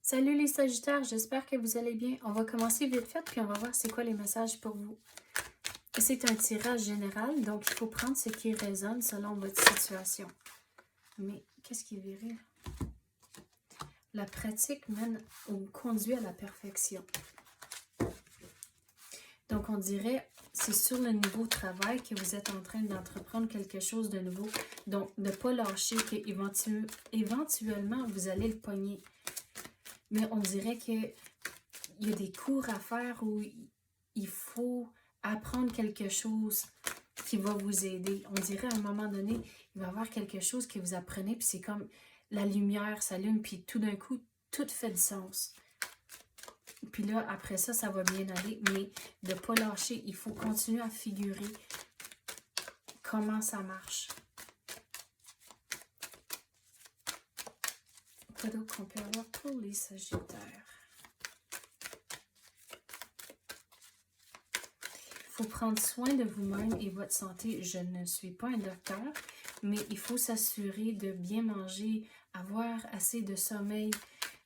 Salut les Sagittaires, j'espère que vous allez bien. On va commencer vite fait, puis on va voir c'est quoi les messages pour vous. C'est un tirage général, donc il faut prendre ce qui résonne selon votre situation. Mais qu'est-ce qui est viré? La pratique mène ou conduit à la perfection. Donc on dirait, c'est sur le niveau travail que vous êtes en train d'entreprendre quelque chose de nouveau. Donc de ne pas lâcher qu'éventuellement vous allez le pogner. Mais on dirait qu'il y a des cours à faire où il faut apprendre quelque chose qui va vous aider. On dirait à un moment donné, il va y avoir quelque chose que vous apprenez, puis c'est comme la lumière s'allume, puis tout d'un coup, tout fait du sens. Puis là, après ça, ça va bien aller, mais de ne pas lâcher, il faut continuer à figurer comment ça marche. Quoi d'autre qu'on peut avoir pour les Sagittaires? Il faut prendre soin de vous-même et votre santé. Je ne suis pas un docteur, mais il faut s'assurer de bien manger, avoir assez de sommeil,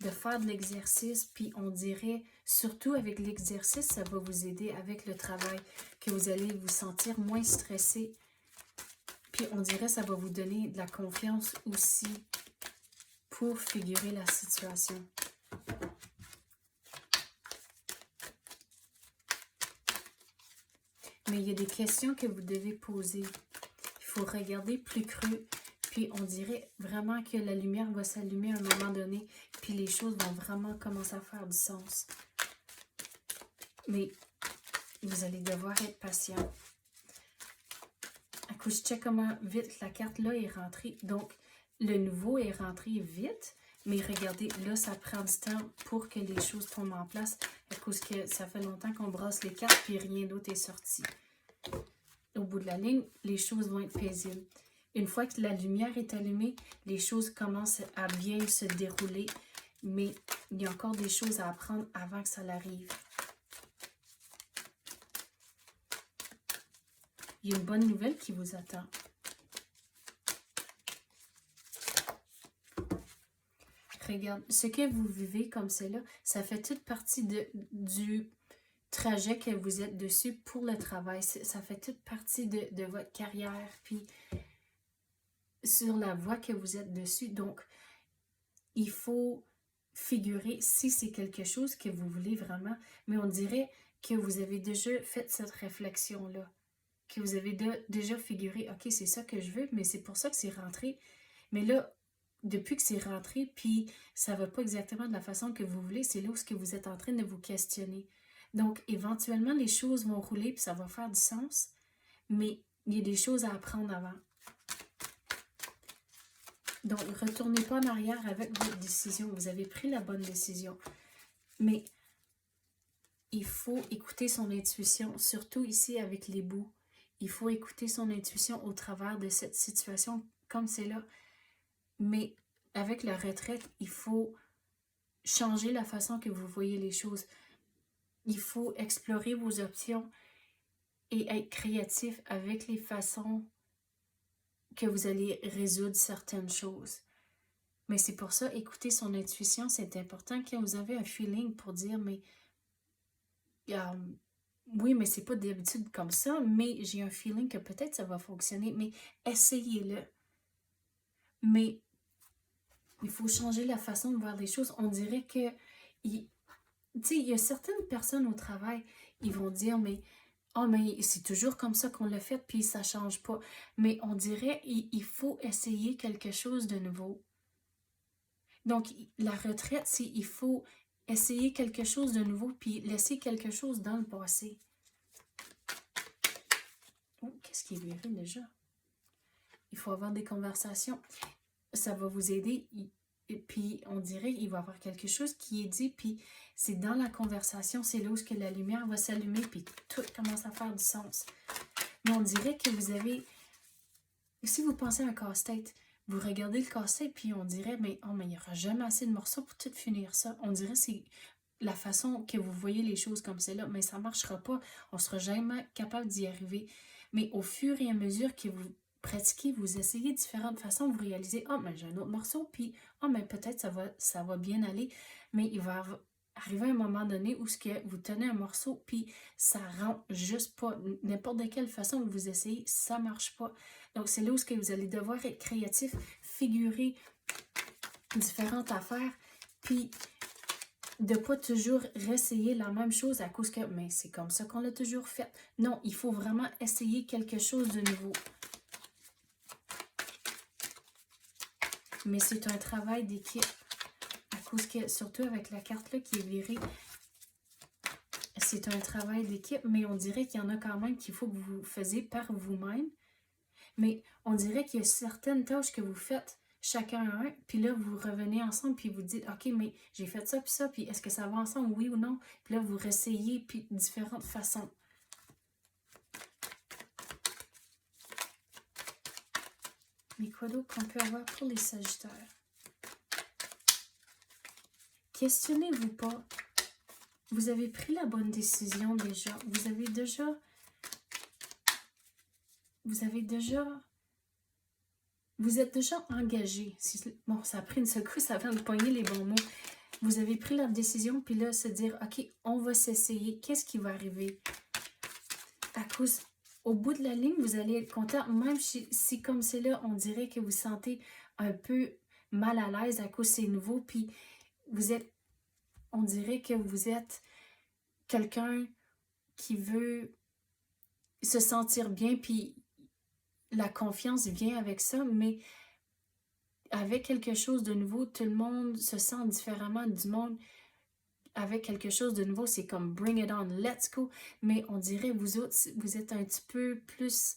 de faire de l'exercice. Puis on dirait, surtout avec l'exercice, ça va vous aider avec le travail, que vous allez vous sentir moins stressé. Puis on dirait, ça va vous donner de la confiance aussi pour figurer la situation. Mais il y a des questions que vous devez poser. Il faut regarder plus creux. Puis on dirait vraiment que la lumière va s'allumer à un moment donné. Puis les choses vont vraiment commencer à faire du sens. Mais vous allez devoir être patient. À coup, je check comment vite la carte là est rentrée. Donc, le nouveau est rentré vite. Mais regardez, là, ça prend du temps pour que les choses tombent en place. À cause que ça fait longtemps qu'on brasse les cartes, puis rien d'autre est sorti. Au bout de la ligne, les choses vont être paisibles. Une fois que la lumière est allumée, les choses commencent à bien se dérouler. Mais il y a encore des choses à apprendre avant que ça l'arrive. Il y a une bonne nouvelle qui vous attend. Regarde, ce que vous vivez comme cela, ça fait toute partie du trajet que vous êtes dessus pour le travail. Ça fait toute partie de votre carrière, puis sur la voie que vous êtes dessus. Donc, il faut figurer si c'est quelque chose que vous voulez vraiment. Mais on dirait que vous avez déjà fait cette réflexion-là. Que vous avez déjà figuré, OK, c'est ça que je veux, mais c'est pour ça que c'est rentré. Mais là, depuis que c'est rentré, puis ça ne va pas exactement de la façon que vous voulez, c'est là où ce que vous êtes en train de vous questionner. Donc, éventuellement, les choses vont rouler, puis ça va faire du sens, mais il y a des choses à apprendre avant. Donc, ne retournez pas en arrière avec votre décision. Vous avez pris la bonne décision. Mais il faut écouter son intuition, surtout ici avec les bouts. Il faut écouter son intuition au travers de cette situation comme c'est là. Mais avec la retraite, il faut changer la façon que vous voyez les choses. Il faut explorer vos options et être créatif avec les façons que vous allez résoudre certaines choses. Mais c'est pour ça, écouter son intuition, c'est important quand vous avez un feeling pour dire, mais oui, mais c'est pas d'habitude comme ça, mais j'ai un feeling que peut-être ça va fonctionner, mais essayez-le. Mais il faut changer la façon de voir les choses. On dirait que, tu sais, il y a certaines personnes au travail, ils vont dire, mais mais c'est toujours comme ça qu'on l'a fait, puis ça change pas. Mais on dirait il faut essayer quelque chose de nouveau. Donc, la retraite, c'est il faut essayer quelque chose de nouveau, puis laisser quelque chose dans le passé. Oh, qu'est-ce qui est viré déjà? Il faut avoir des conversations. Ça va vous aider. Et puis, on dirait qu'il va y avoir quelque chose qui est dit, puis c'est dans la conversation, c'est là où que la lumière va s'allumer, puis tout commence à faire du sens. Mais on dirait que vous avez... Si vous pensez à un casse-tête, vous regardez le casse-tête, puis on dirait, mais il n'y aura jamais assez de morceaux pour tout finir ça. On dirait que c'est la façon que vous voyez les choses comme c'est là, mais ça ne marchera pas. On ne sera jamais capable d'y arriver. Mais au fur et à mesure que pratiquez, vous essayez différentes façons, vous réalisez, ah, mais j'ai un autre morceau, puis, ah, mais peut-être ça va bien aller, mais il va arriver un moment donné où ce que vous tenez un morceau, puis ça rentre juste pas. N'importe de quelle façon que vous essayez, ça marche pas. Donc, c'est là où ce que vous allez devoir être créatif, figurer différentes affaires, puis de ne pas toujours réessayer la même chose à cause que, mais c'est comme ça qu'on l'a toujours fait. Non, il faut vraiment essayer quelque chose de nouveau. Mais c'est un travail d'équipe. À cause que, surtout avec la carte là qui est virée, c'est un travail d'équipe, mais on dirait qu'il y en a quand même qu'il faut que vous faisiez par vous-même. Mais on dirait qu'il y a certaines tâches que vous faites chacun un, puis là, vous revenez ensemble, puis vous dites, OK, mais j'ai fait ça, puis est-ce que ça va ensemble, oui ou non? Puis là, vous réessayez, puis différentes façons. Mais quoi d'autre qu'on peut avoir pour les Sagittaires? Questionnez-vous pas. Vous avez pris la bonne décision déjà. Vous êtes déjà engagé. Bon, ça a pris une secousse avant de pogner les bons mots. Vous avez pris la décision, puis là, se dire, OK, on va s'essayer. Qu'est-ce qui va arriver? À cause, au bout de la ligne, vous allez être content, même si comme c'est là, on dirait que vous sentez un peu mal à l'aise à cause c'est nouveau, puis on dirait que vous êtes quelqu'un qui veut se sentir bien, puis la confiance vient avec ça, mais avec quelque chose de nouveau, tout le monde se sent différemment du monde. Avec quelque chose de nouveau, c'est comme bring it on, let's go. Mais on dirait, vous autres, vous êtes un petit peu plus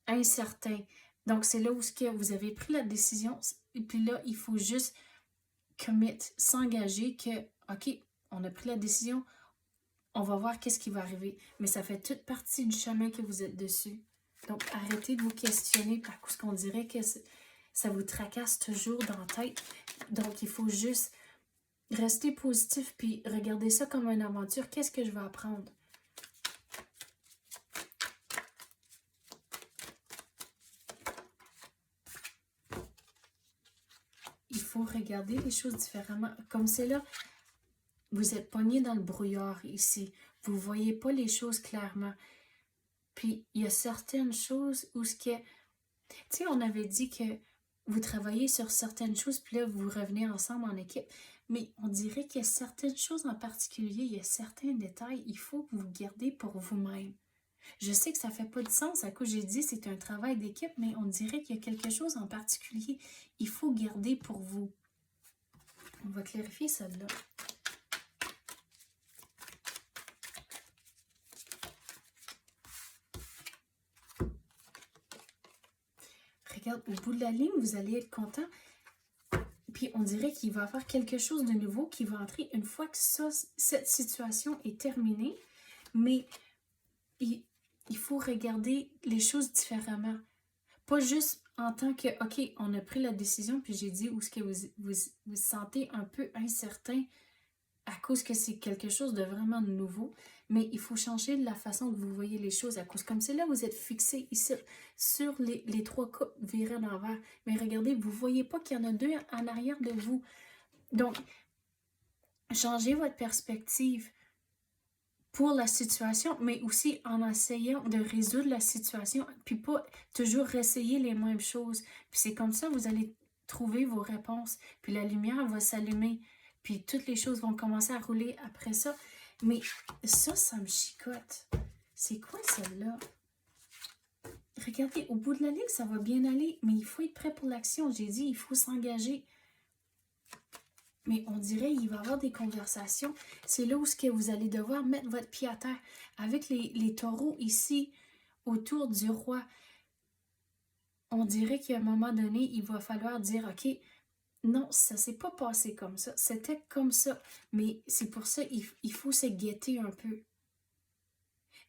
incertain. Donc, c'est là où vous avez pris la décision. Et puis là, il faut juste commit, s'engager que, OK, on a pris la décision, on va voir qu'est-ce qui va arriver. Mais ça fait toute partie du chemin que vous êtes dessus. Donc, arrêtez de vous questionner parce qu'on dirait que ça vous tracasse toujours dans la tête. Donc, il faut juste rester positif puis regarder ça comme une aventure. Qu'est-ce que je vais apprendre? Il faut regarder les choses différemment. Comme c'est là, vous êtes pogné dans le brouillard ici. Vous ne voyez pas les choses clairement. Puis, il y a certaines choses où ce que... Tu sais, on avait dit que vous travaillez sur certaines choses, puis là, vous revenez ensemble en équipe. Mais on dirait qu'il y a certaines choses en particulier, il y a certains détails, il faut que vous gardez pour vous-même. Je sais que ça ne fait pas de sens, à quoi j'ai dit c'est un travail d'équipe, mais on dirait qu'il y a quelque chose en particulier, il faut garder pour vous. On va clarifier celle-là. Regarde, au bout de la ligne, vous allez être content. Puis on dirait qu'il va y avoir quelque chose de nouveau qui va entrer une fois que cette situation est terminée. Mais il faut regarder les choses différemment. Pas juste en tant que, OK, on a pris la décision, puis j'ai dit où est-ce que vous sentez un peu incertain à cause que c'est quelque chose de vraiment nouveau. Mais il faut changer la façon que vous voyez les choses à cause. Comme c'est là, vous êtes fixé ici sur les trois coupes virées d'envers. Mais regardez, vous ne voyez pas qu'il y en a deux en arrière de vous. Donc, changez votre perspective pour la situation, mais aussi en essayant de résoudre la situation, puis pas toujours essayer les mêmes choses. Puis c'est comme ça que vous allez trouver vos réponses. Puis la lumière va s'allumer. Puis toutes les choses vont commencer à rouler après ça. Mais ça me chicote. C'est quoi celle-là? Regardez, au bout de la ligne, ça va bien aller, mais il faut être prêt pour l'action. J'ai dit, il faut s'engager. Mais on dirait qu'il va y avoir des conversations. C'est là où vous allez devoir mettre votre pied à terre. Avec les taureaux ici, autour du roi, on dirait qu'à un moment donné, il va falloir dire, OK, non, ça ne s'est pas passé comme ça. C'était comme ça. Mais c'est pour ça qu'il faut se guetter un peu.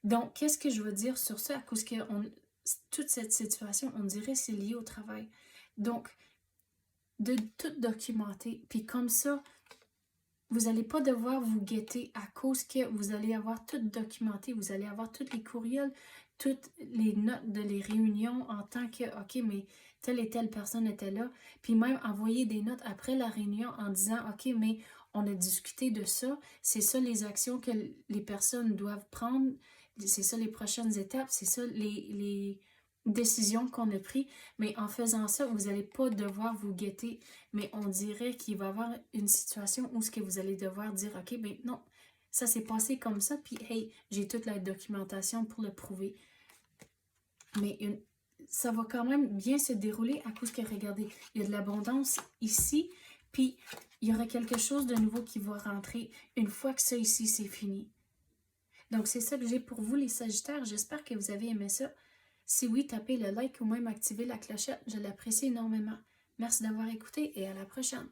Donc, qu'est-ce que je veux dire sur ça? À cause que toute cette situation, on dirait c'est lié au travail. Donc, de tout documenter. Puis comme ça, vous n'allez pas devoir vous guetter à cause que vous allez avoir tout documenté. Vous allez avoir tous les courriels, toutes les notes de les réunions en tant que, OK, mais telle et telle personne était là. Puis même envoyer des notes après la réunion en disant, OK, mais on a discuté de ça, c'est ça les actions que les personnes doivent prendre, c'est ça les prochaines étapes, c'est ça les décisions qu'on a prises. Mais en faisant ça, vous n'allez pas devoir vous guetter, mais on dirait qu'il va y avoir une situation où ce que vous allez devoir dire, OK, ben non, ça s'est passé comme ça, puis hey, j'ai toute la documentation pour le prouver. Mais ça va quand même bien se dérouler à cause que, regardez, il y a de l'abondance ici, puis il y aura quelque chose de nouveau qui va rentrer une fois que ça ici, c'est fini. Donc, c'est ça que j'ai pour vous, les Sagittaires. J'espère que vous avez aimé ça. Si oui, tapez le like ou même activez la clochette. Je l'apprécie énormément. Merci d'avoir écouté et à la prochaine.